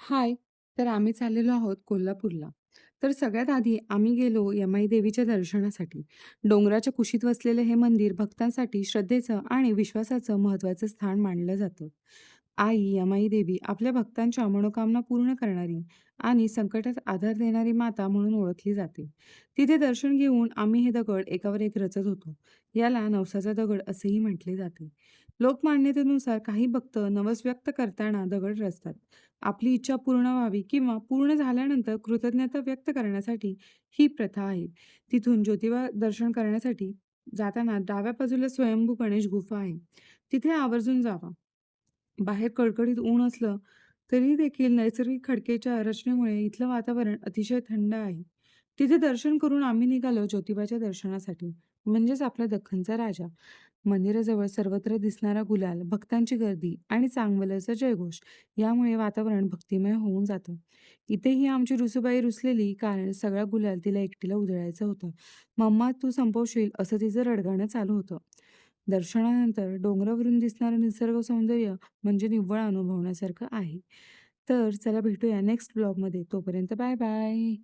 हाय! तर आम्ही चाललेलो आहोत कोल्हापूरला. तर सगळ्यात आधी आम्ही गेलो यमाई देवीच्या दर्शनासाठी. डोंगराच्या कुशीत वसलेले हे मंदिर भक्तांसाठी श्रद्धेचं आणि विश्वासाचं महत्त्वाचं स्थान मानलं जातं. आई यमाई देवी आपल्या भक्तांच्या मनोकामना पूर्ण करणारी आणि संकटात आधार देणारी माता म्हणून ओळखली जाते. तिथे दर्शन घेऊन आम्ही हे दगड एकावर एक रचत होतो. याला नवसाचा दगड असेही म्हटले जाते. लोकमान्यतेनुसार काही भक्त नवस व्यक्त करताना दगड रचतात. आपली इच्छा पूर्ण व्हावी किंवा पूर्ण झाल्यानंतर कृतज्ञता व्यक्त करण्यासाठी ही प्रथा आहे. तिथून ज्योतिबा दर्शन करण्यासाठी जाताना डाव्या बाजूला स्वयंभू गणेश गुफा आहे. तिथे आवर्जून जावा. बाहेर कडकडीत ऊन असलं तरी देखील नैसर्गिक खडकेच्या रचनेमुळे इथलं वातावरण अतिशय थंड आहे. तिथे दर्शन करून आम्ही निघालो ज्योतिबाच्या दर्शनासाठी, म्हणजेच आपला दख्खनचा राजा. मंदिराजवळ सर्वत्र दिसणारा गुलाल, भक्तांची गर्दी आणि चांगभल्याचा जयघोष यामुळे वातावरण भक्तिमय होऊन जातं. इथेही आमची रुसूबाई रुसलेली, कारण सगळा गुलाल तिला एकटीला उधळायचा होता. "मम्मा, तू संपवशील," असं तिचं रडगाणं चालू होतं. दर्शनानंतर डोंगरावरून दिसणारं निसर्ग सौंदर्य म्हणजे निव्वळ अनुभवण्यासारखं आहे. तर चला भेटूया नेक्स्ट ब्लॉगमध्ये. तोपर्यंत बाय बाय.